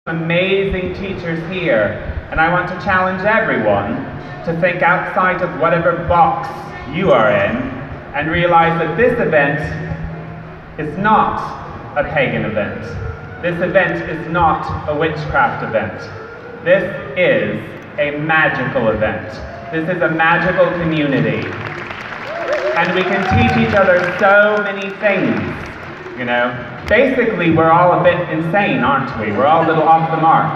Amazing teachers here, and I want to challenge everyone to think outside of whatever box you are in and realize that this event is not a pagan event. This event is not a witchcraft event. This is a magical event. This is a magical community. And we can teach each other so many things, you know. Basically, we're all a bit insane, aren't we? We're all a little off the mark.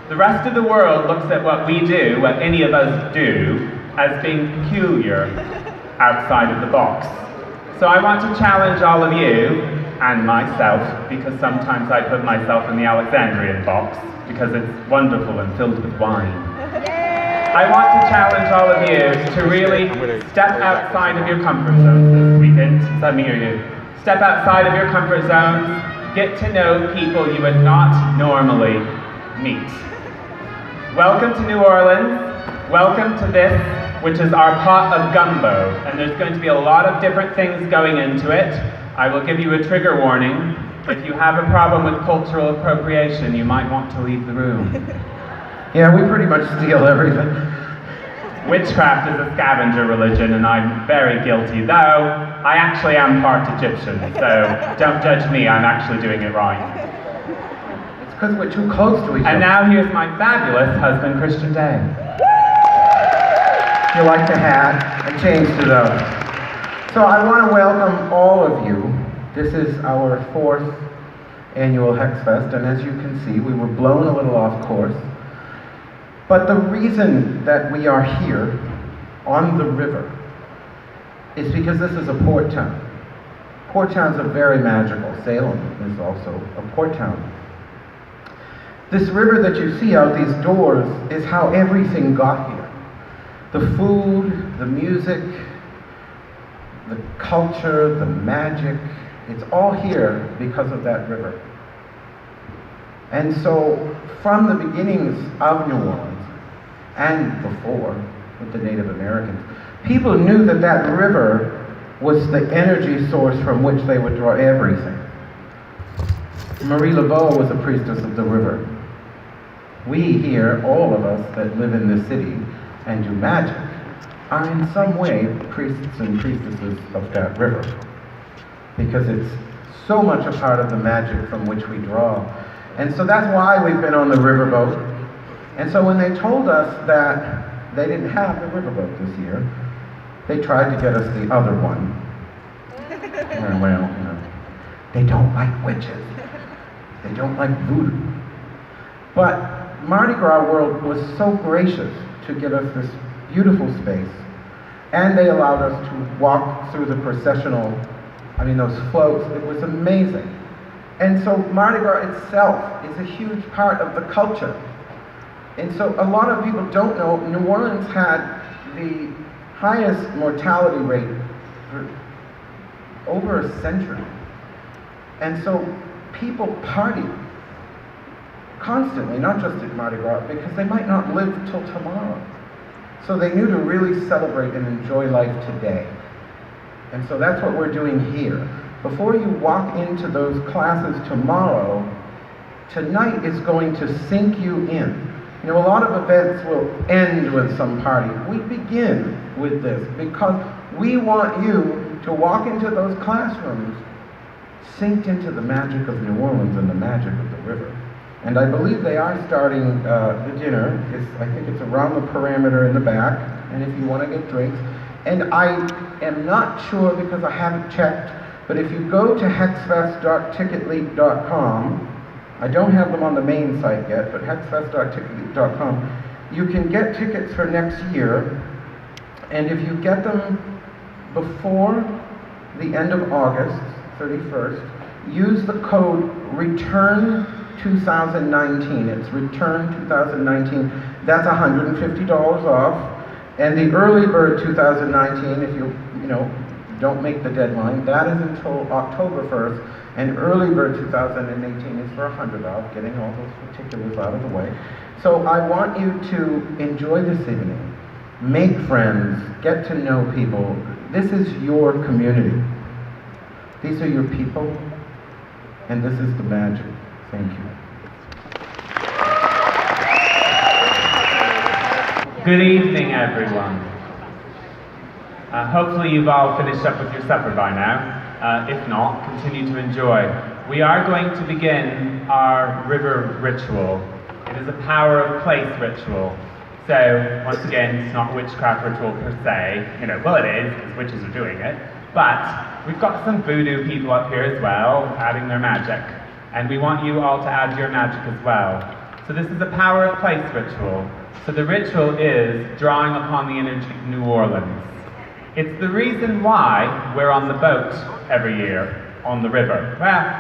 The rest of the world looks at what we do, what any of us do, as being peculiar outside of the box. So I want to challenge all of you, and myself, because sometimes I put myself in the Alexandrian box, because it's wonderful and filled with wine. I want to challenge all of you to really step outside of your comfort zones this weekend. Let me hear you. Step outside of your comfort zones, get to know people you would not normally meet. Welcome to New Orleans. Welcome to this, which is our pot of gumbo. And there's going to be a lot of different things going into it. I will give you a trigger warning. If you have a problem with cultural appropriation, you might want to leave the room. Yeah, we pretty much steal everything. Witchcraft is a scavenger religion, and I'm very guilty, though I actually am part Egyptian, so don't judge me, I'm actually doing it right. It's because we're too close to each other. And now here's my fabulous husband, Christian Day. You like the hat and change to those. So I want to welcome all of you. This is our 4th annual Hex Fest, and as you can see, we were blown a little off course. But the reason that we are here on the river is because this is a port town. Port towns are very magical. Salem is also a port town. This river that you see out these doors is how everything got here. The food, the music, the culture, the magic, it's all here because of that river. And so, from the beginnings of New Orleans, and before, with the Native Americans, people knew that that river was the energy source from which they would draw everything. Marie Laveau was a priestess of the river. We here, all of us that live in this city and do magic, are in some way priests and priestesses of that river. Because it's so much a part of the magic from which we draw. And so that's why we've been on the riverboat. And so when they told us that they didn't have the riverboat this year, they tried to get us the other one. Well, you know, they don't like witches. They don't like voodoo. But Mardi Gras World was so gracious to give us this beautiful space. And they allowed us to walk through the processional, those floats. It was amazing. And so Mardi Gras itself is a huge part of the culture. And so a lot of people don't know, New Orleans had the highest mortality rate for over a century. And so people party constantly, not just at Mardi Gras, because they might not live till tomorrow. So they knew to really celebrate and enjoy life today. And so that's what we're doing here. Before you walk into those classes tomorrow, tonight is going to sink you in. You know, a lot of events will end with some party. We begin with this because we want you to walk into those classrooms synced into the magic of New Orleans and the magic of the river. And I believe they are starting the dinner. I think it's around the perimeter in the back, and if you want to get drinks. And I am not sure because I haven't checked, but if you go to hexfest.ticketleap.com, I don't have them on the main site yet, but hexfest.ticketleap.com, you can get tickets for next year, and if you get them before the end of August, 31st, use the code RETURN2019. It's RETURN2019. That's $150 off. And the early bird 2019, if you don't make the deadline, that is until October 1st. And early bird 2018 is for $100 off, getting all those particulars out of the way. So I want you to enjoy this evening, make friends, get to know people. This is your community. These are your people, and this is the magic. Thank you. Good evening, everyone. Hopefully you've all finished up with your supper by now. If not, continue to enjoy. We are going to begin our river ritual. It is a power of place ritual. So, once again, it's not a witchcraft ritual per se. Well, it is, because witches are doing it. But we've got some voodoo people up here as well, adding their magic. And we want you all to add your magic as well. So this is a power of place ritual. So the ritual is drawing upon the energy of New Orleans. It's the reason why we're on the boat every year on the river. Well,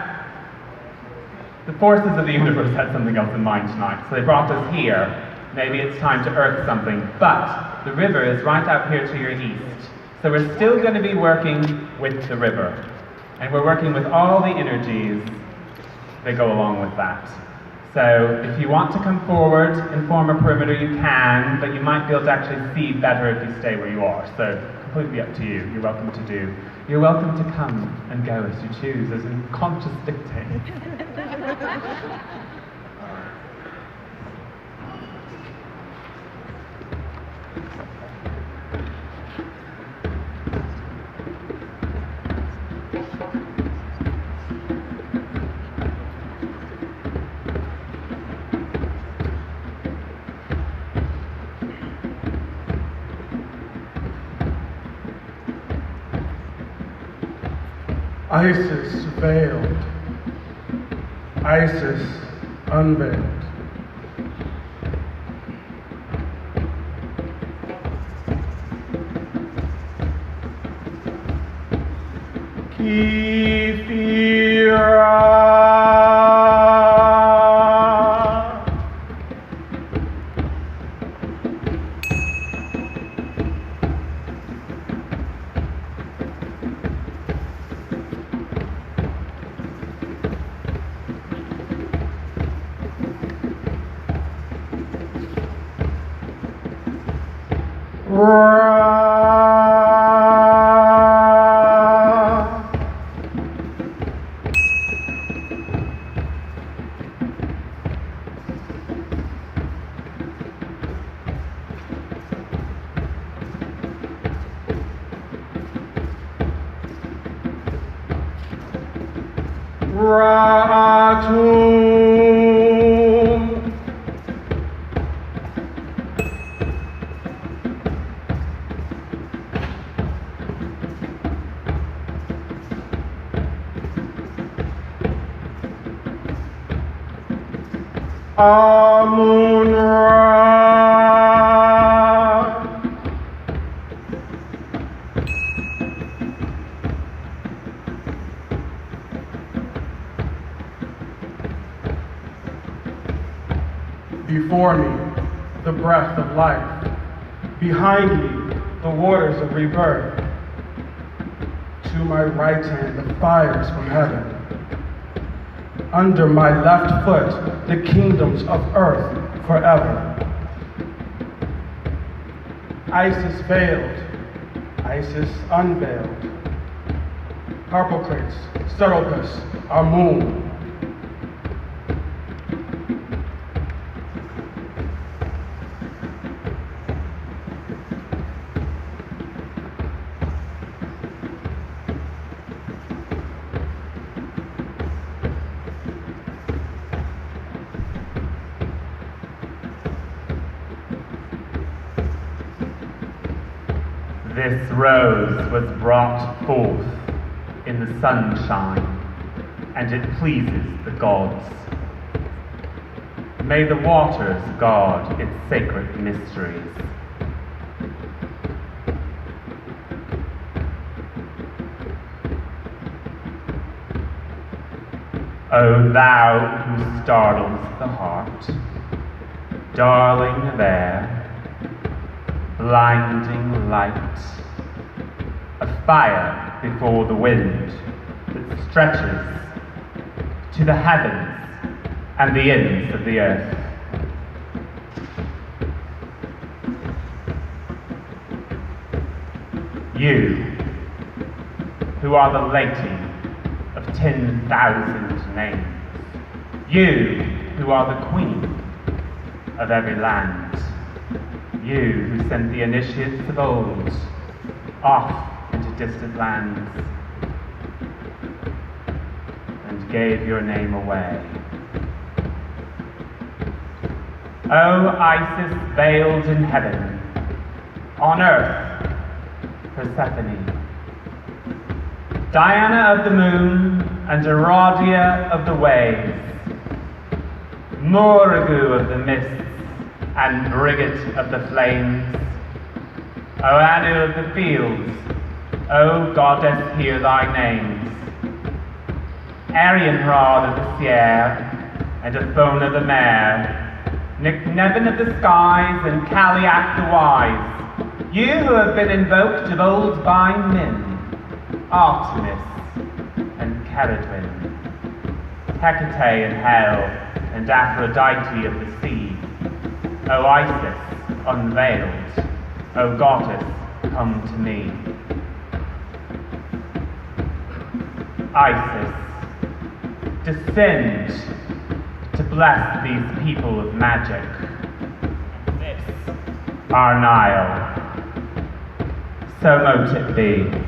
the forces of the universe had something else in mind tonight, so they brought us here. Maybe it's time to earth something, but the river is right out here to your east. So we're still going to be working with the river. And we're working with all the energies that go along with that. So if you want to come forward and form a perimeter, you can, but you might be able to actually see better if you stay where you are. So completely up to you. You're welcome to do. You're welcome to come and go as you choose, as unconscious dictates. Isis veiled, Isis unveiled. Before me, the breath of life. Behind me, the waters of rebirth. To my right hand, the fires from heaven. Under my left foot, the kingdoms of earth forever. Isis veiled, Isis unveiled. Harpocrates, Serapis, our moon. This rose was brought forth in the sunshine, and it pleases the gods. May the waters guard its sacred mysteries. O thou who startles the heart, darling of air, blinding light, a fire before the wind that stretches to the heavens and the ends of the earth. You, who are the lady of 10,000 names, you who are the queen of every land, You who sent the initiates of old off into distant lands and gave your name away. O Isis veiled in heaven, on earth, Persephone, Diana of the moon and Aradia of the waves, Morrigu of the mists and Brigid of the flames, O Anu of the fields, O goddess, hear thy names, Arianrod of the Sierra and Athona the mare, Nevin of the skies and Caliac the wise, you who have been invoked of old by Min, Artemis and Ceridwen, Hecate and Hell and Aphrodite of the sea, O Isis unveiled, O goddess, come to me. Isis, descend to bless these people of magic. This, our Nile. So mote it be.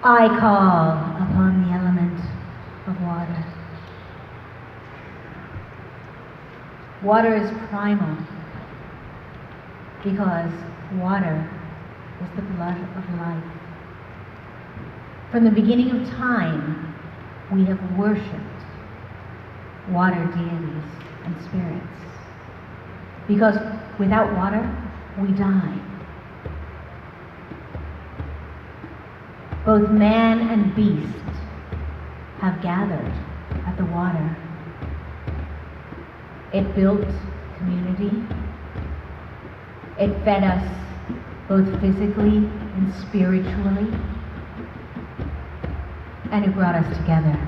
I call upon the element of water. Water is primal because water is the blood of life. From the beginning of time, we have worshipped water deities and spirits because without water, we die. Both man and beast have gathered at the water. It built community. It fed us both physically and spiritually. And it brought us together.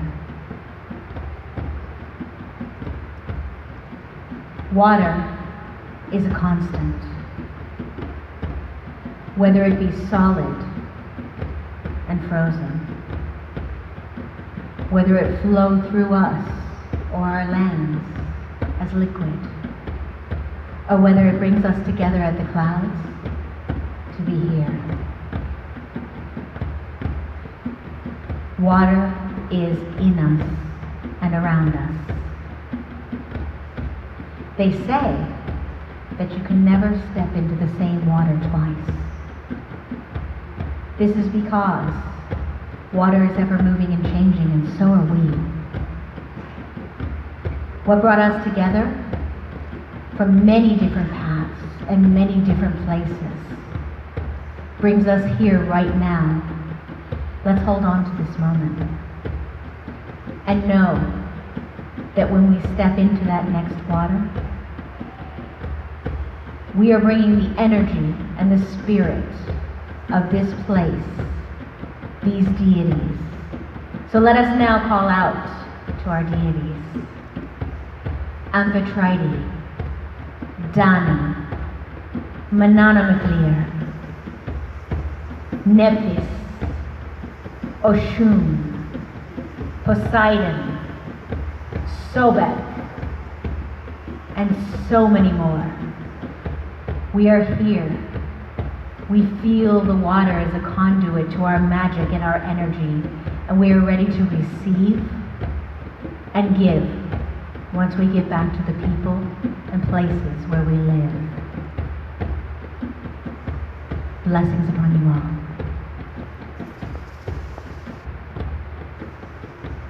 Water is a constant. Whether it be solid and frozen, whether it flow through us or our lands as liquid, or whether it brings us together at the clouds to be here. Water is in us and around us. They say that you can never step into the same water twice. This is because Water is ever moving and changing, and so are we. What brought us together? From many different paths and many different places, brings us here right now. Let's hold on to this moment and know that when we step into that next water, we are bringing the energy and the spirit of this place, these deities. So let us now call out to our deities. Amphitrite, Dana, Mananamaclear, Nephis, Oshun, Poseidon, Sobek, and so many more. We are here. We feel the water as a conduit to our magic and our energy, and we are ready to receive and give once we get back to the people and places where we live. Blessings upon you all.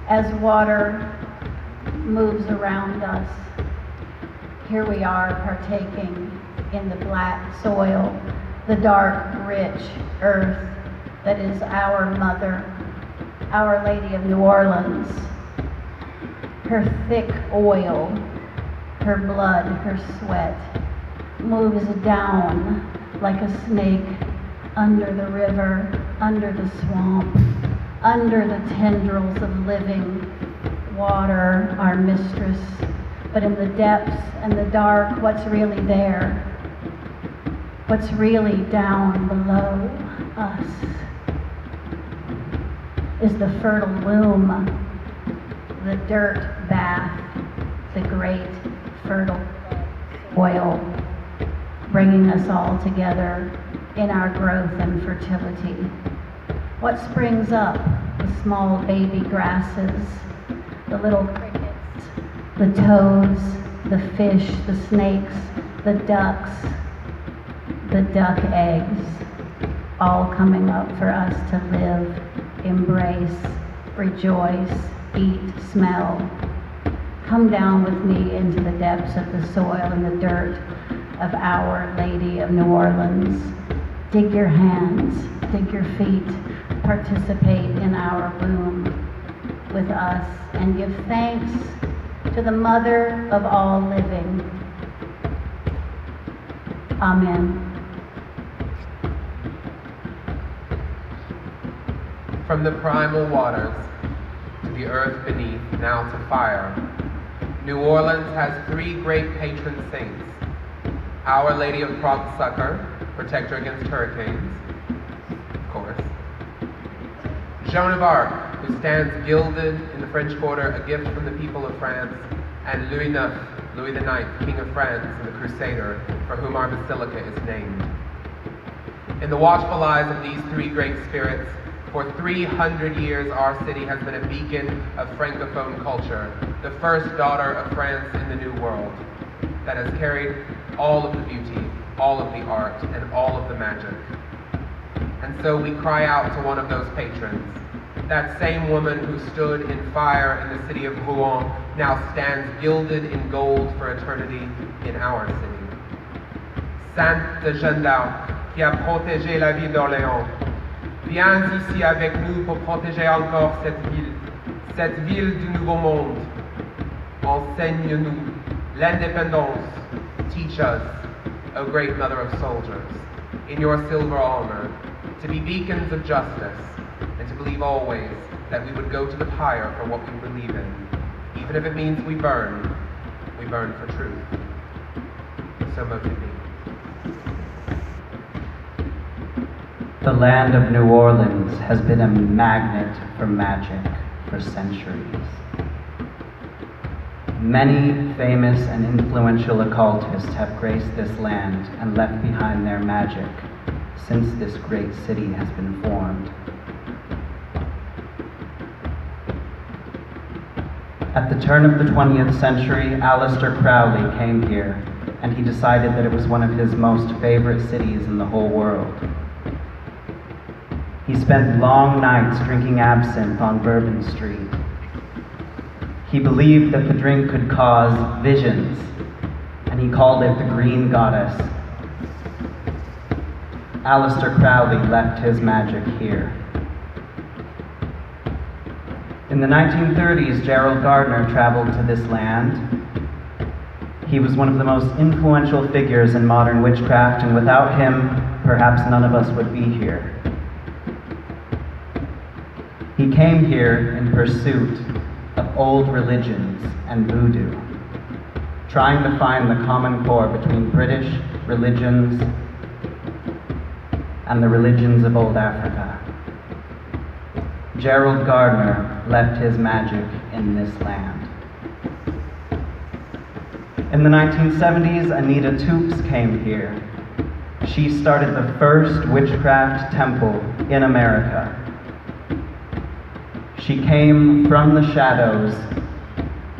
As water moves around us, here we are partaking in the black soil, the dark, rich earth that is our mother, Our Lady of New Orleans. Her thick oil, her blood, her sweat moves down like a snake under the river, under the swamp, under the tendrils of living water, our mistress. But in the depths and the dark, what's really there? What's really down below us is the fertile womb, the dirt bath, the great fertile soil, bringing us all together in our growth and fertility. What springs up? The small baby grasses, the little crickets, the toads, the fish, the snakes, the ducks, the duck eggs, all coming up for us to live, embrace, rejoice, eat, smell. Come down with me into the depths of the soil and the dirt of Our Lady of New Orleans. Dig your hands, dig your feet, participate in our womb with us, and give thanks to the Mother of all living. Amen. From the primal waters to the earth beneath, now to fire, New Orleans has three great patron saints. Our Lady of Prompt Succor, protector against hurricanes, of course. Joan of Arc, who stands gilded in the French Quarter, a gift from the people of France, and Louis IX, King of France and the Crusader, for whom our basilica is named. In the watchful eyes of these three great spirits, for 300 years our city has been a beacon of Francophone culture, the first daughter of France in the New World, that has carried all of the beauty, all of the art, and all of the magic. And so we cry out to one of those patrons. That same woman who stood in fire in the city of Rouen now stands gilded in gold for eternity in our city. Sainte Jeanne d'Arc, qui a protégé la ville d'Orléans, viens ici avec nous pour protéger encore cette ville du Nouveau Monde. Enseigne-nous l'indépendance. Teach us, O great Mother of Soldiers, in your silver armor, to be beacons of justice, and to believe always that we would go to the pyre for what we believe in, even if it means we burn for truth. So mote it be. The land of New Orleans has been a magnet for magic for centuries. Many famous and influential occultists have graced this land and left behind their magic since this great city has been formed. At the turn of the 20th century, Aleister Crowley came here, and he decided that it was one of his most favorite cities in the whole world. He spent long nights drinking absinthe on Bourbon Street. He believed that the drink could cause visions, and he called it the Green Goddess. Aleister Crowley left his magic here. In the 1930s, Gerald Gardner traveled to this land. He was one of the most influential figures in modern witchcraft, and without him, perhaps none of us would be here. He came here in pursuit of old religions and voodoo, trying to find the common core between British religions and the religions of old Africa. Gerald Gardner left his magic in this land. In the 1970s, Anita Toops came here. She started the first witchcraft temple in America. She came from the shadows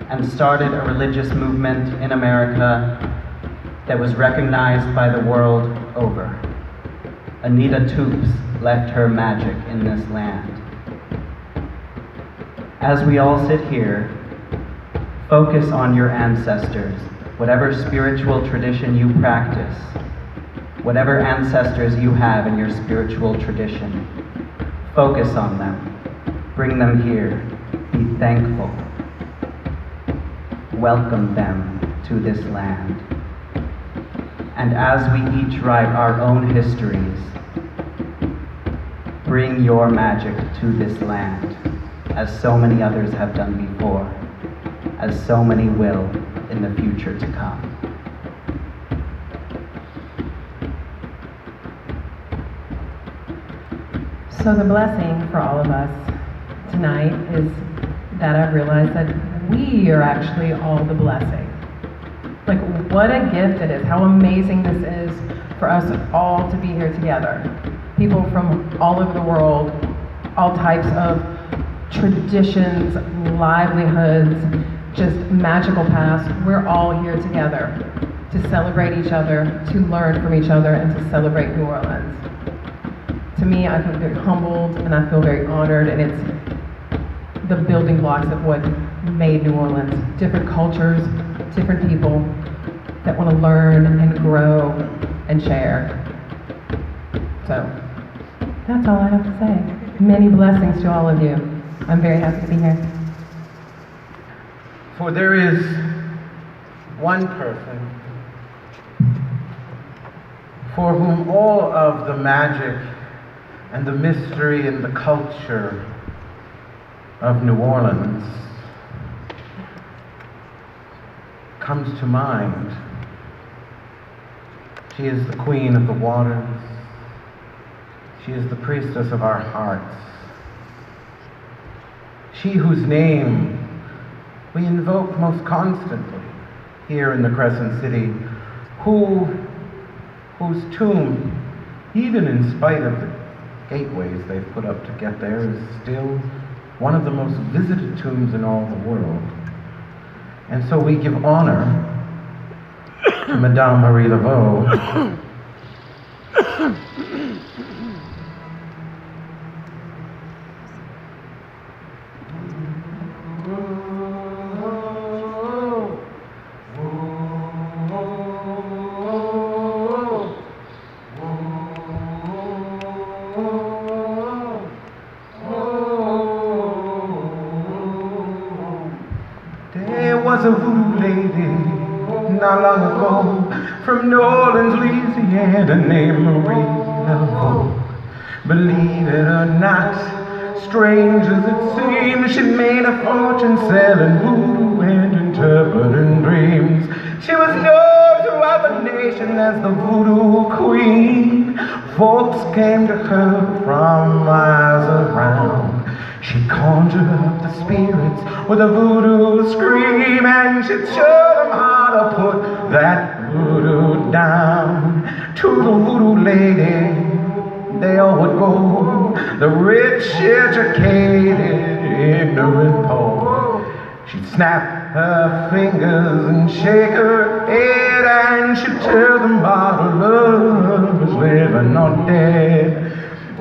and started a religious movement in America that was recognized by the world over. Anita Toops left her magic in this land. As we all sit here, focus on your ancestors, whatever spiritual tradition you practice, whatever ancestors you have in your spiritual tradition. Focus on them. Bring them here. Be thankful. Welcome them to this land. And as we each write our own histories, bring your magic to this land, as so many others have done before, as so many will in the future to come. So the blessing for all of us tonight is that I've realized that we are actually all the blessing. Like, what a gift it is, how amazing this is for us all to be here together. People from all over the world, all types of traditions, livelihoods, just magical past. We're all here together to celebrate each other, to learn from each other, and to celebrate New Orleans. To me, I feel very humbled and I feel very honored, and it's the building blocks of what made New Orleans. Different cultures, different people that want to learn and grow and share. So that's all I have to say. Many blessings to all of you. I'm very happy to be here. For there is one person for whom all of the magic and the mystery and the culture of New Orleans comes to mind. She is the queen of the waters. She is the priestess of our hearts. She whose name we invoke most constantly here in the Crescent City, whose tomb, even in spite of the gateways they've put up to get there, is still one of the most visited tombs in all the world. And so we give honor to Madame Marie Laveau, a voodoo lady not long ago from New Orleans, Louisiana, named Marie Laveau. Believe it or not, strange as it seems, she made a fortune selling voodoo and interpreting dreams. She was known throughout the nation as the voodoo queen. Folks came to her from miles around. She conjured up the spirits with a voodoo scream, and she'd show them how to put that voodoo down. To the voodoo lady, they all would go, the rich, educated, ignorant poor. She'd snap her fingers and shake her head, and she'd tell them about her love was living or dead.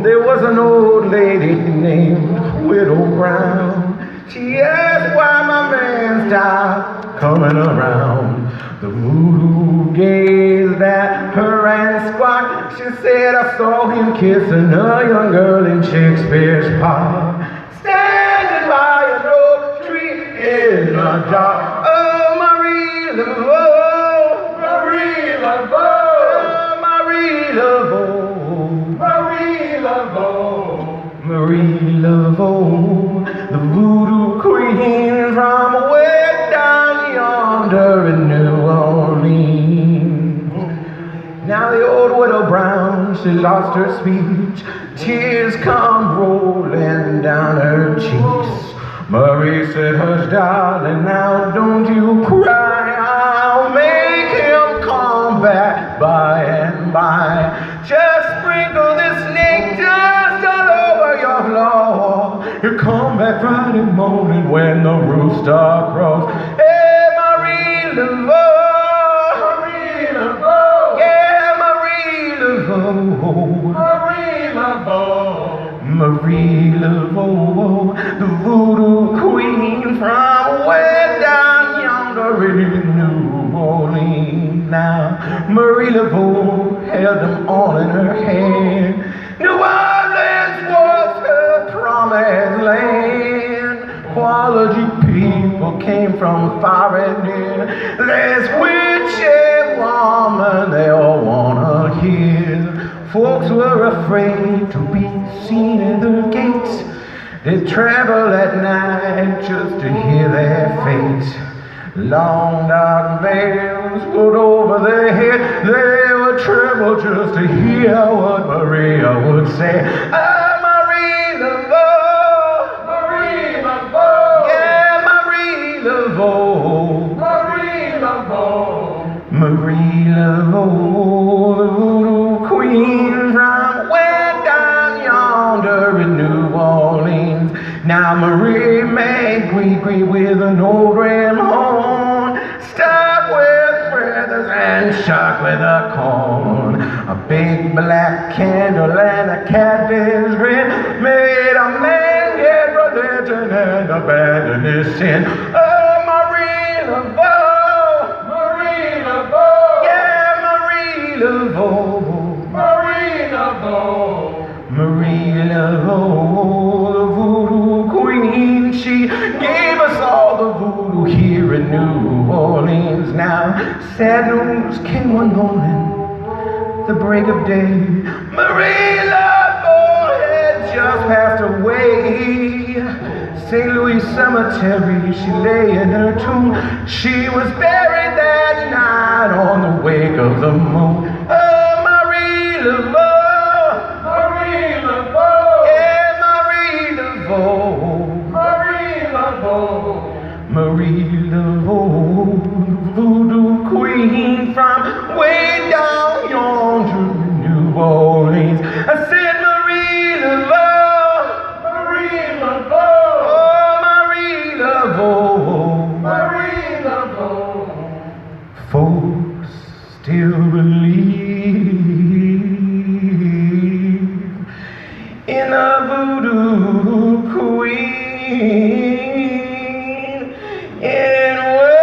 There was an old lady named Widow Brown. She asked why my man stopped coming around. The voodoo gazed at her and squawked. She said, I saw him kissing a young girl in Shakespeare's park, standing by an oak tree in the dark. Oh, Marie Laveau, Marie Laveau, Marie Laveau, Marie Laveau, Marie Laveau, the voodoo queen from way down yonder in New Orleans. Now the old widow Brown, she lost her speech. Tears come rolling down her cheeks. Marie said, hush, darling, now don't you cry. I'll make him come back by and by. Just sprinkle this snake dust all over your floor. He'll come back Friday morning when the rooster crows. Hey, Marie Laveau, Marie Laveau, yeah, Marie Laveau, Marie Laveau, Marie Laveau, the voodoo queen from way down yonder in New Orleans. Now, Marie Laveau held them all in her hand. New Orleans was her promised land. Quality people came from far and near. This witchy woman they all wanna hear. Folks were afraid to be seen at the gates. They travel at night just to hear their fate. Long dark veils put over their head. They would tremble just to hear what Maria would say. Ah, Marie Laveau, Marie Laveau, yeah, Marie Laveau, Marie Laveau, Marie Laveau, the voodoo queen from way down yonder in New Orleans. Now Marie made gree with an old ram horn, stuck with feathers and shock with a corn. A big black candle and a catfish grin made a man get religion and abandon his sin. Oh, Marie Laveau, Marie Laveau, yeah, Marie Laveau, Marie Laveau, Marie Laveau, the voodoo queen. She gave us all the voodoo here in New Orleans. Now, sad news came one morning, the break of day. Marie Laveau had just passed away. St. Louis Cemetery, she lay in her tomb. She was buried that night on the wake of the moon. Oh, Marie Laveau, Marie Laveau, yeah, Marie Laveau, Marie Laveau, Marie Laveau, voodoo queen from way down yonder in New Orleans. I said Marie Laveau, Marie Laveau, oh, Marie Laveau, Marie Laveau. Folks still believe in a voodoo queen in way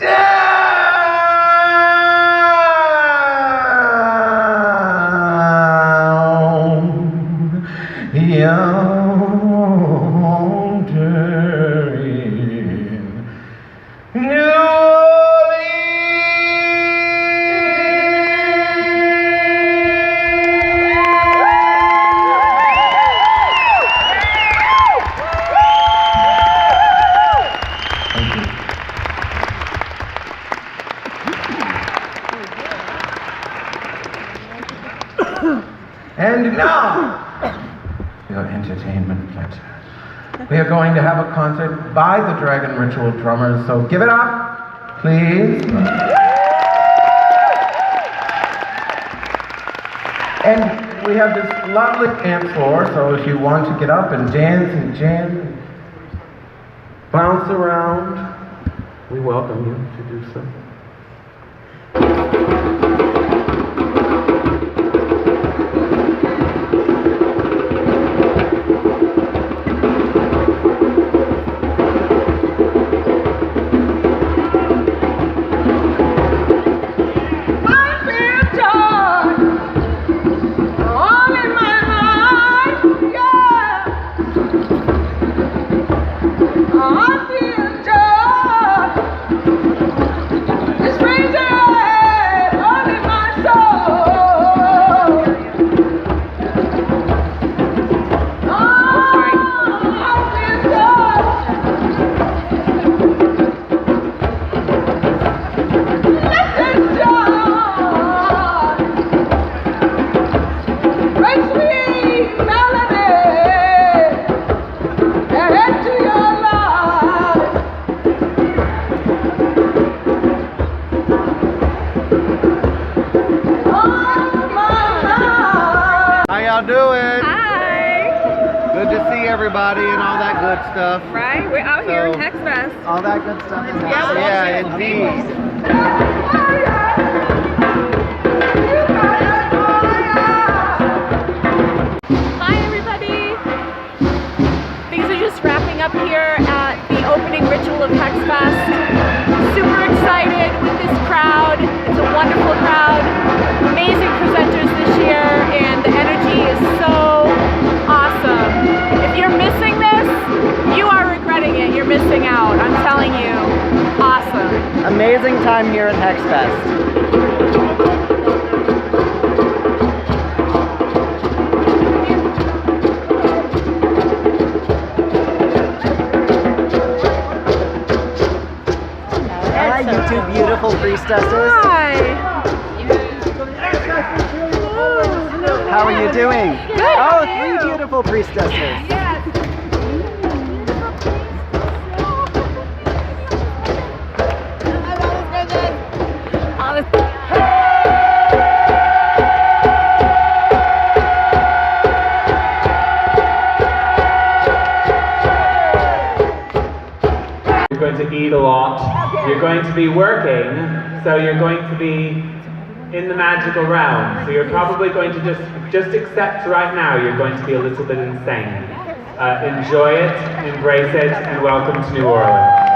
down yonder in New And now, your entertainment pleasure. We are going to have a concert by the Dragon Ritual Drummers, so give it up, please. And we have this lovely dance floor, so if you want to get up and dance and jam and bounce around, we welcome you to do so. Doing? Hi! Good to see everybody and all that good stuff. Right? We're out here in Hex Fest. All that good stuff. Yeah, indeed. Hi everybody! Things are just wrapping up here at the opening ritual of Hex Fest. Super excited with this crowd. It's a wonderful crowd. Amazing presenters this year, and the energy is so awesome. If you're missing this, you are regretting it. You're missing out. I'm telling you. Awesome. Amazing time here at Hex Fest. Hi, you two beautiful priestesses. Hi! How are you doing? Good, Oh, how are you? 3 beautiful priestesses. Yes! You're going to eat a lot. You're going to be working, so you're going to be in the magical realm. So you're probably going to just accept right now you're going to be a little bit insane. Enjoy it, embrace it, and welcome to New Orleans.